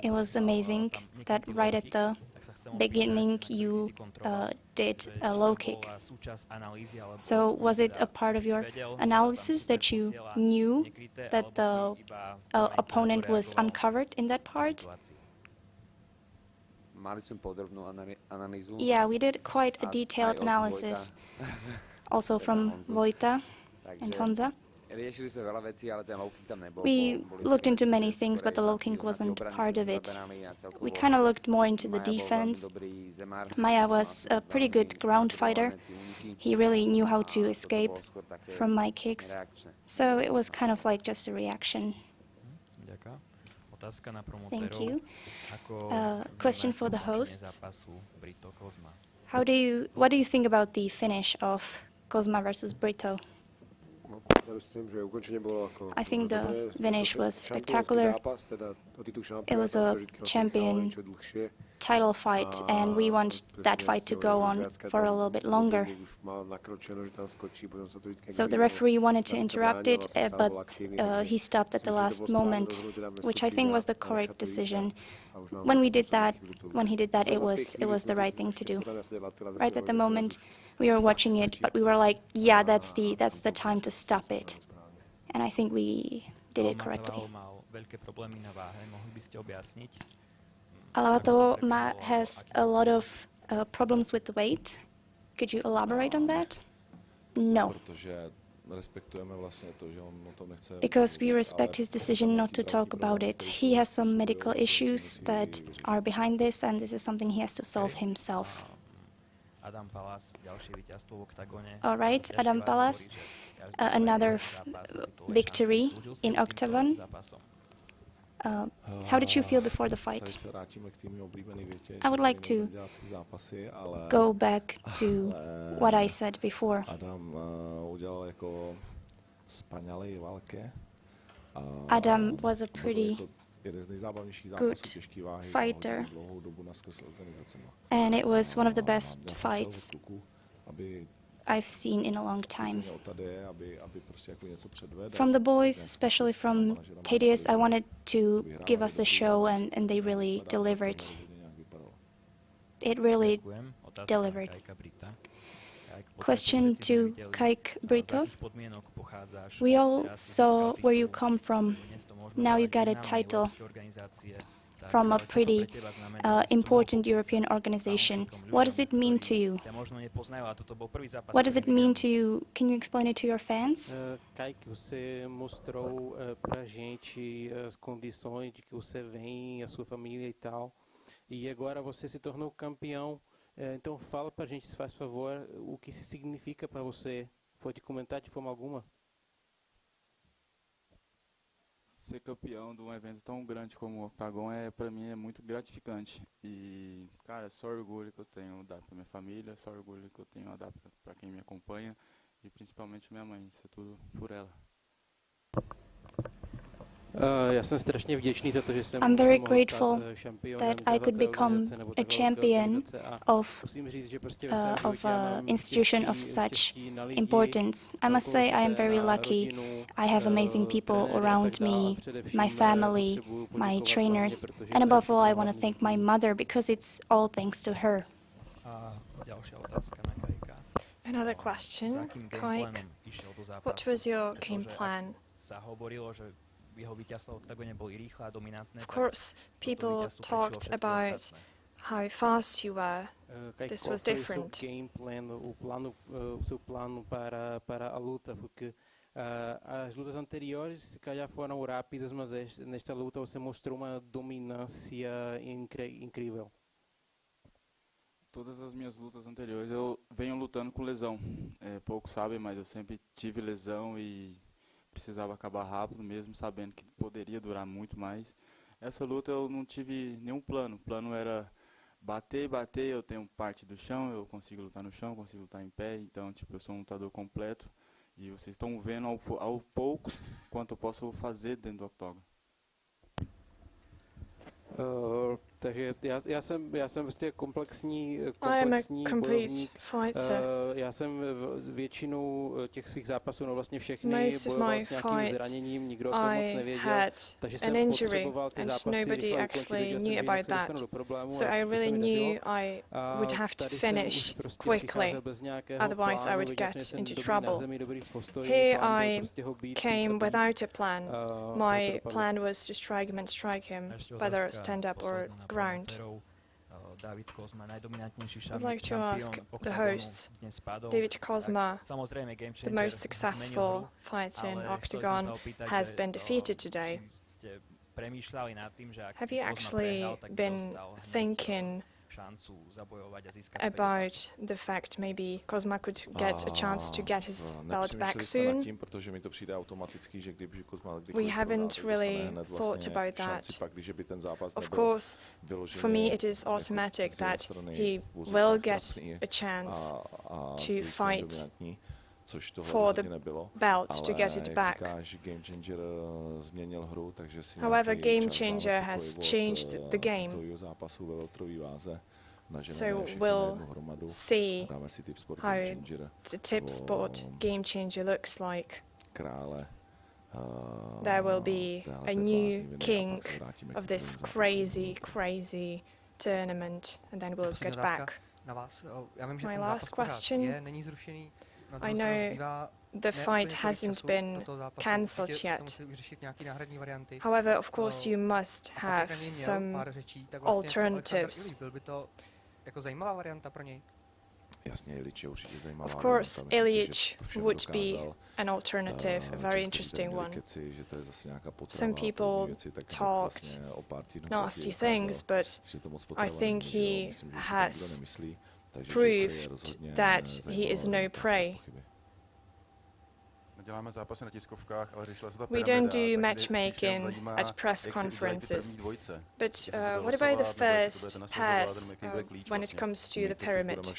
It was amazing that right at the beginning you did a low kick. So was it a part of your analysis that you knew that the opponent was uncovered in that part? Yeah, we did quite a detailed analysis, also from Vojta and Honza. We looked into many things, but the low kick wasn't part of it. We kind of looked more into the defense. Maya was a pretty good ground fighter. He really knew how to escape from my kicks. So it was kind of like just a reaction. Thank you. Question for the hosts. What do you think about the finish of Kozma versus Brito? I think the finish was spectacular. It was a champion title fight, and we want that fight to go on for a little bit longer. So the referee wanted to interrupt it, but he stopped at the last moment, which I think was the correct decision. When he did that, it was the right thing to do. Right at the moment, we were watching it, but we were like, yeah, that's the time to stop it. And I think we did it correctly. Alavato has a lot of problems with the weight. Could you elaborate on that? No. Because we respect his decision not to talk about it. He has some medical issues that are behind this, and this is something he has to solve himself. All right, Adam Palas, another victory in Oktagon. How did you feel before the fight? I would like to go back to what I said before. Adam was a pretty good fighter, and it was one of the best fights I've seen in a long time. From the boys, especially from Tadius, I wanted to give us a show, and they really delivered. It really delivered. Question to Kajk Brito. We all saw where you come from. Now you got a title from a pretty important European organization. What does it mean to you? What does it mean to you? Can you explain it to your fans? Kajk, você mostrou pra gente as condições de que você vem, a sua família e tal. E agora você se tornou campeão. Então fala pra gente, se faz favor, o que isso significa para você. Pode comentar de forma alguma? Ser campeão de evento tão grande como o Oktagon para mim é muito gratificante. E, cara, só orgulho que eu tenho a dar pra minha família, só orgulho que eu tenho a dar pra quem me acompanha e principalmente minha mãe, isso é tudo por ela. I'm very grateful that I could become a champion of an institution of such importance. I must say I am very lucky. I have amazing people around me, my family, my trainers, and above all I want to thank my mother because it's all thanks to her. Another question, Kaik. What was your game plan? Of course, people talked about how fast you were. This was different. O seu plano para a luta, porque as lutas anteriores se calhar foram rápidas, mas nesta luta você mostrou uma dominância incrível. Todas as minhas lutas anteriores eu venho lutando com lesão. Poucos sabem, mas eu sempre tive lesão e precisava acabar rápido, mesmo sabendo que poderia durar muito mais. Essa luta eu não tive nenhum plano. O plano era bater, eu tenho parte do chão, eu consigo lutar no chão, consigo lutar em pé. Então, tipo, eu sou um lutador completo. E vocês estão vendo ao pouco quanto eu posso fazer dentro do octógono. Takže já jsem vlastně komplexní bojovník. Já jsem většinu těch svých zápasů, no vlastně všechny, bojoval s nějakým zraněním, nikdo to moc nevěděl, takže jsem potřeboval ty zápasy rychle, věděl jsem, že jinak se dostanu do problému. So I really knew I would have to finish quickly, otherwise I would get into trouble. Here I came without a plan. My plan was to strike him and strike him, whether stand up or ground. I'd like to ask the hosts, David Kozma, the most successful fighter in Oktagon, has been defeated today. Have you actually been thinking about the fact maybe Kozma could get a chance to get his belt back soon? We haven't really thought about that. Of course, for me it is automatic that he will get a chance to fight for the belt, to get it back. However, Game Changer has changed the game. So we'll see how the tip sport Game Changer looks like. There will be a new king of this crazy, crazy tournament, and then we'll get back. My last question. I know the fight hasn't been cancelled yet. However, of course, you must have some alternatives. Of course, Ilic would be an alternative, a very interesting one. Some people talked nasty things, but I think he has proved that he is no prey. We don't do matchmaking at press conferences, but what about the first pass when it comes to the pyramid?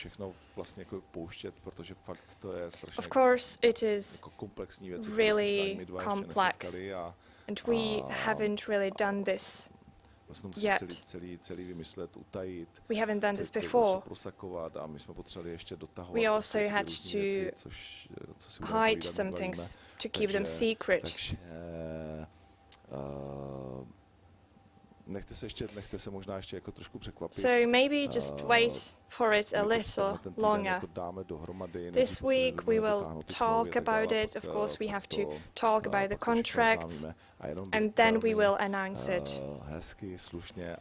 Of course, it is really complex, and we haven't really done this yet. We haven't done this before. We also had to hide some things to keep them secret. So maybe just wait for it a little longer. This week we will talk about it. Of course, we have to talk about the contract, and then we will announce it.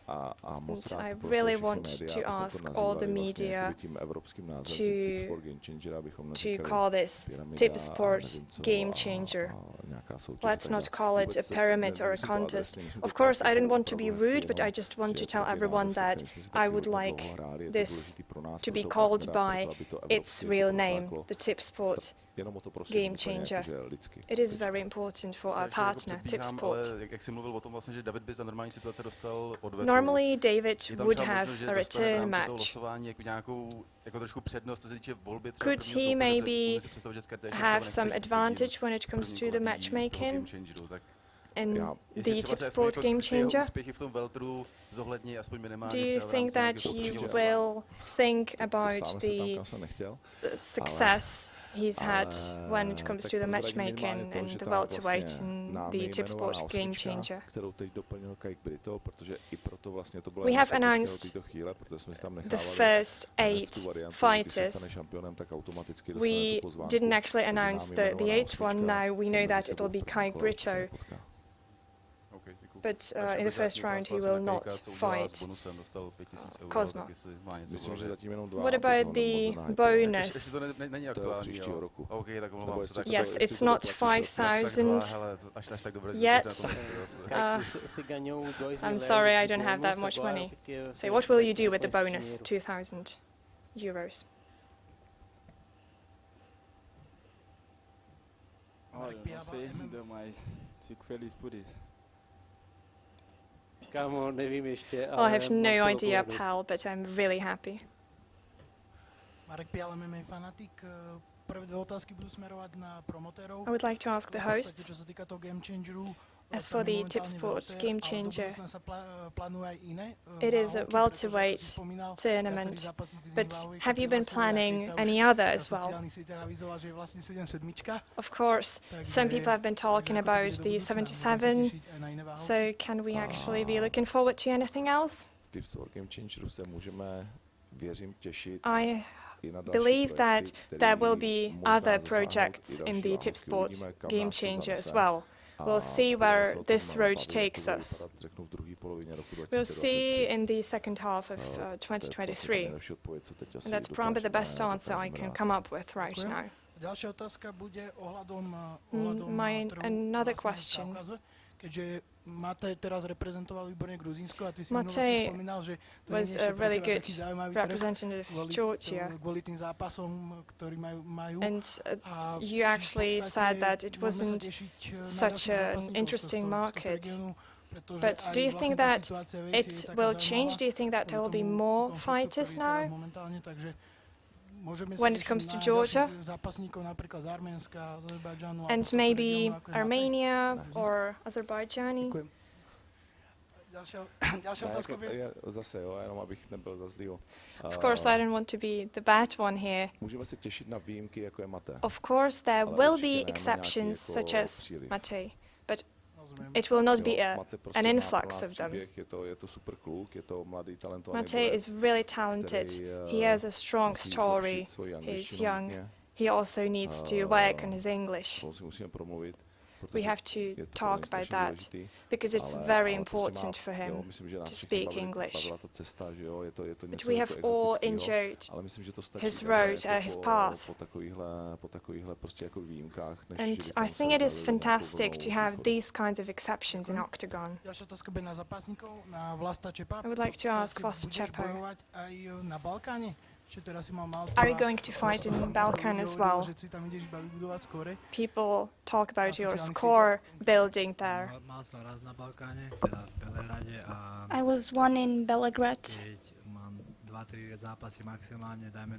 And I really want to ask all the media to call this tip sport Game Changer. Let's not call it a pyramid or a contest. Of course, I don't want to be rude, but I just want to tell everyone that I would like this to be called by its real name, the Tipsport Game Changer. It is very important for our partner, Tipsport. Normally, David would have a return match. Could he maybe have some advantage when it comes to the matchmaking in the Tipsport Game Changer? Do you think that you will think about the success he's had when it comes to the matchmaking in the welterweight in the Tipsport Game Changer? We have announced the first 8 fighters. We didn't actually announce the 8th one. Now we know that it will be Kai Brito. But in the first round he will not fight Cosmo. What about the bonus? Yes, it's not 5,000 yet. I'm sorry, I don't have that much money. So what will you do with the bonus, 2,000 euros? Olha, não sei ainda, mas fico feliz por isso. Well, I have no idea, pal, but I'm really happy. I would like to ask the hosts, as for the Tipsport Game Changer, it is a welterweight tournament, but have you been planning any other as well? Of course, some people have been talking about the 77, so can we actually be looking forward to anything else? I believe that there will be other projects in the Tipsport Game Changer as well. We'll see where this road takes us. We'll see in the second half of 2023. And that's probably the best answer I can come up with right now. Another question. Matej was a really good representative of Georgia, and you actually said that it wasn't such an interesting market. But do you think that it will change? Do you think that there will be more fighters now when it comes to Georgia? And maybe Armenia or Azerbaijani? Of course, I don't want to be the bad one here. Of course, there will be exceptions, such as Matej, but it will not be an influx of them. Matej is really talented. He has a strong story. He's young. He also needs to work on his English. We have to talk about that, because it's very important for him to speak English. But we have all enjoyed his road, his path. And I think it is fantastic to have these kinds of exceptions in Oktagon. I would like to ask Vlasta Čepo, are you going to fight in Balkan as well? People talk about your score building there. I was one in Belgrade,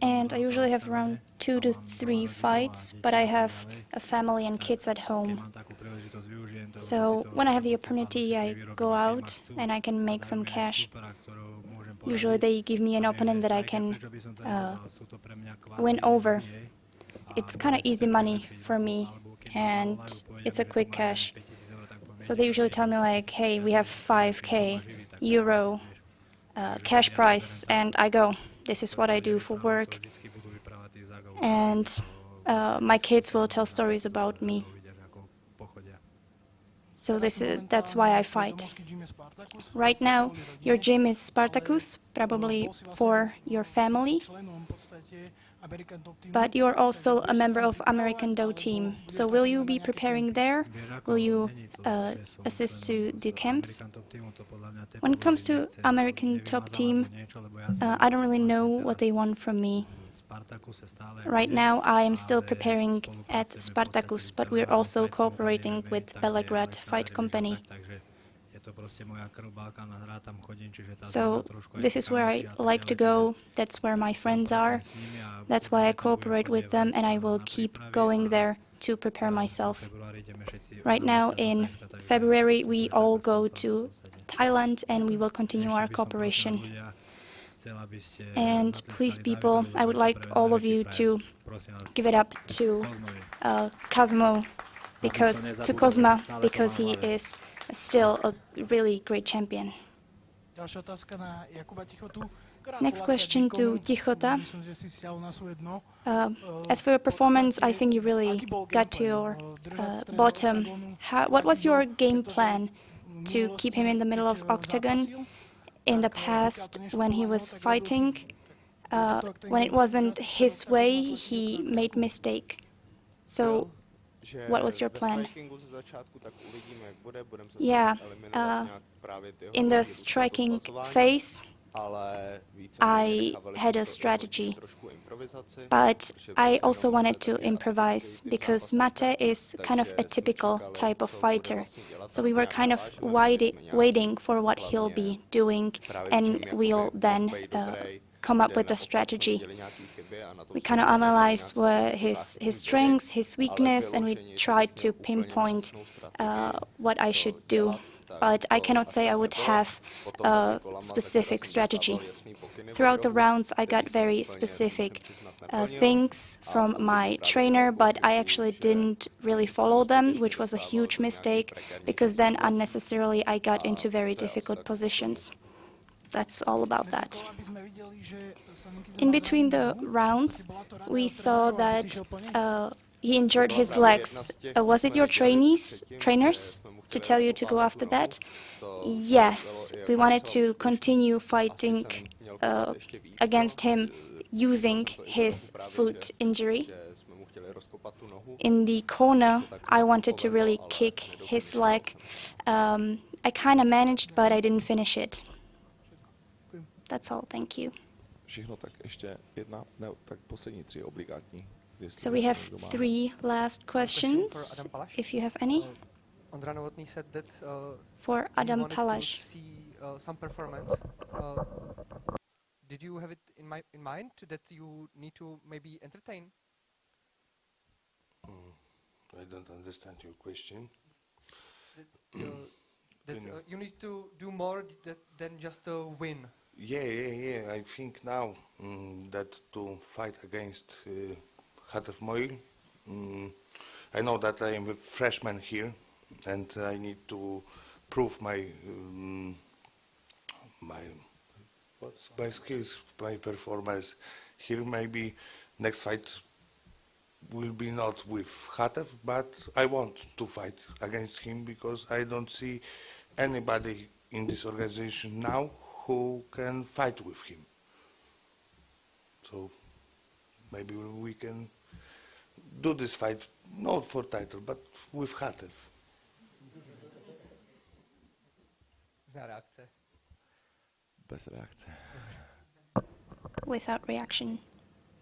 and I usually have around 2 to 3 fights, but I have a family and kids at home. So when I have the opportunity, I go out and I can make some cash. Usually they give me an opponent that I can win over. It's kind of easy money for me, and it's a quick cash. So they usually tell me like, hey, we have 5k euro cash price, and I go. This is what I do for work. And my kids will tell stories about me. So that's why I fight. Right now, your gym is Spartacus, probably for your family. But you're also a member of American Do team. So will you be preparing there? Will you assist to the camps? When it comes to American top team, I don't really know what they want from me. Right now, I am still preparing at Spartacus, but we're also cooperating with Belgrade Fight Company. So this is where I like to go, that's where my friends are, that's why I cooperate with them, and I will keep going there to prepare myself. Right now in February we all go to Thailand and we will continue our cooperation. And please people, I would like all of you to give it up to Cosma because he is still a really great champion. Next question to Tichota. As for your performance, I think you really got to your bottom. What was your game plan to keep him in the middle of Oktagon? In the past, when he was fighting, when it wasn't his way, he made mistake. So, what was your plan? Yeah, in the striking phase, I had a strategy, but I also wanted to improvise because Mate is kind of a typical type of fighter. So we were kind of waiting for what he'll be doing, and we'll then come up with a strategy. We kind of analyzed his strengths, his weakness, and we tried to pinpoint what I should do. But I cannot say I would have a specific strategy. Throughout the rounds, I got very specific things from my trainer, but I actually didn't really follow them, which was a huge mistake, because then unnecessarily I got into very difficult positions. That's all about that. In between the rounds, we saw that he injured his legs. Was it your trainers to tell you to go after that? Yes, we wanted to continue fighting against him using his foot injury. In the corner, I wanted to really kick his leg. I kind of managed, but I didn't finish it. That's all, thank you. So we have 3 last questions, if you have any. Said that for Adam Palash. See some performance. Did you have it in mind that you need to maybe entertain? I don't understand your question. That you need to do more than just win. Yeah. I think now that to fight against Khatef Moil, I know that I am a freshman here, and I need to prove my skills, my performance here. Maybe next fight will be not with Khatef, but I want to fight against him because I don't see anybody in this organization now who can fight with him. So maybe we can do this fight, not for title, but with Khatef. Bez reakce. Without reaction.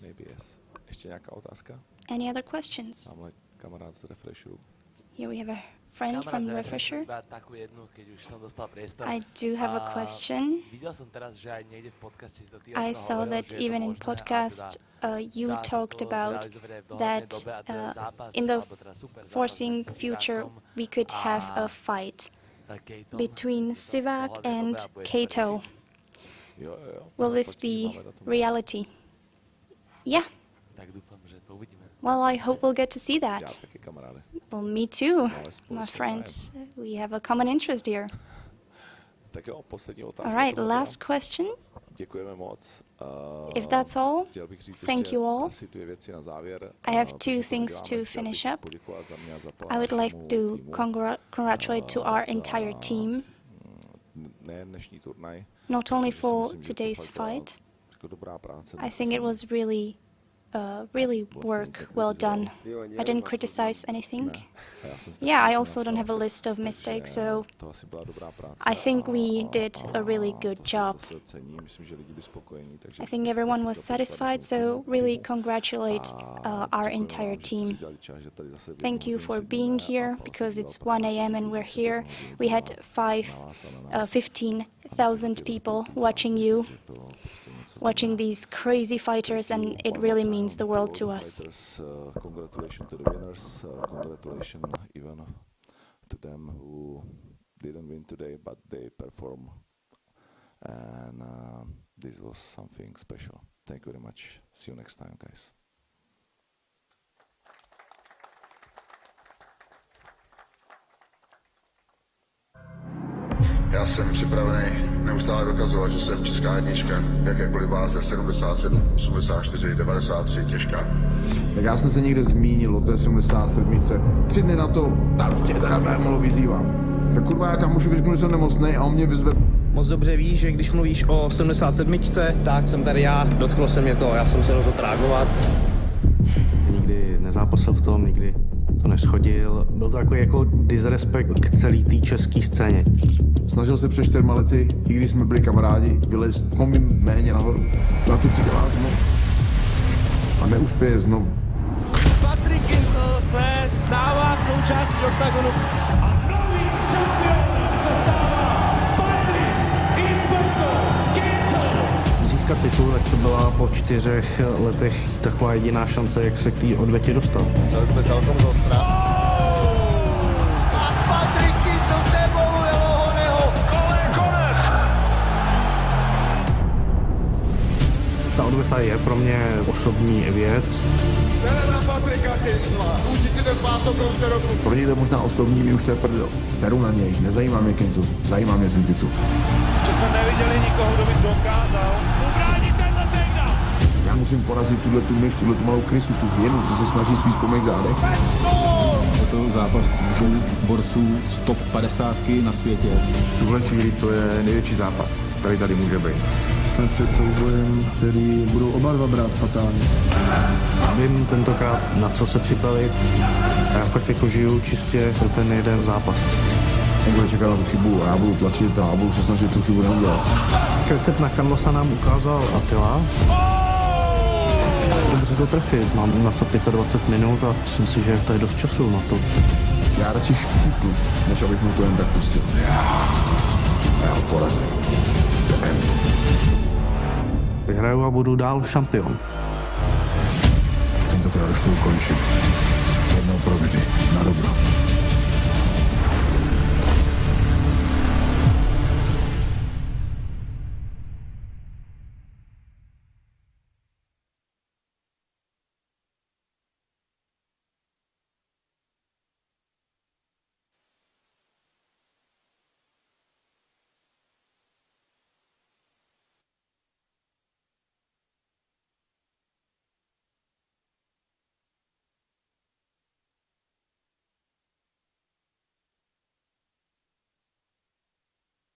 Maybe yes. Ještě nějaká otázka? Any other questions? Tamhle kamarád z Refreshu. Here we have a friend from Refresher. I do have a question. I saw that even in podcast you talked about that in the foreseen future we could have a fight between Sivak and Kato. Will this be reality? Yeah. Well, I hope we'll get to see that. Well, me too, my friends. We have a common interest here. All right, last question. If that's all, thank you all. I have 2 things to finish up. I would like to congratulate to our entire team, not only for today's fight. I think it was really really work well done. I didn't criticize anything. Yeah, I also don't have a list of mistakes, so I think we did a really good job. I think everyone was satisfied, so really congratulate our entire team. Thank you for being here, because it's 1 a.m. and we're here. We had 15,000 people watching you, watching these crazy fighters, and it really means the world to us. Congratulations to the winners, congratulations even to them who didn't win today, but they perform, and this was something special. Thank you very much. See you next time, guys. Já jsem připravený neustále dokazovat, že jsem česká jednička, jakékoliv váze 77, 84, 93, těžká. Tak já jsem se někde zmínil o té 77. 3 dny na to, tak tě teda Bémolo vyzývám. Tak kurva, já kámoši vyřknu, že jsem nemocnej a on mě vyzve. Moc dobře víš, že když mluvíš o 77, tak jsem tady já, dotklo se mě to, já jsem se rozhodl reagovat. Nikdy nezápasil v tom, nikdy to neschodil. Byl to takový jako disrespekt k celé té české scéně. Snažil se před 4 lety, i když jsme byli kamarádi, vylézt o mým méně nahoru. A teď to dělá znovu. A neuspěje znovu. Patrik Kincl se stává součástí Oktagonu. A nový šampionem se stává Patrik Kincl. Získat titul, tak to byla po 4 letech taková jediná šance, jak se k té odvětě dostat. To jsme celkom zostra. Ta odvěta je pro mě osobní věc. Serem na Patrika Kincla. Musí si ten pát do konce roku. Pro něj to možná osobní, mi už to je prdel. Seru na něj, nezajímá mě Kincl, zajímá mě Zincicu. Ještě jsme neviděli nikoho, kdo by dokázal ubránit tenhle takedown. Já musím porazit tuhletu myš, tuhletu malou krysu, tu hyenu, co se snaží svíst po mých zádech. Je to zápas 2 borců z top 50 na světě. V tuhle chvíli to je největší zápas, který tady může být. Jsme před soubojem, který budou oba dva brát fatálně. Vím tentokrát, na co se připravit. Já fakt jako žiju čistě pro ten jeden zápas. On bude čekat na tu chybu a já budu tlačit a budu se snažit tu chybu neudělat. Recept na Carlosa nám ukázal Attila. Dobře to trefit, mám na to 25 minut a myslím si, že to je dost času na to. Já radši chcípnu, než abych mu to jen tak pustil. A já ho porazím. The end. Vyhraju a budu dál šampion. Tentokrát už to ukončím. Jednou provždy, na dobro.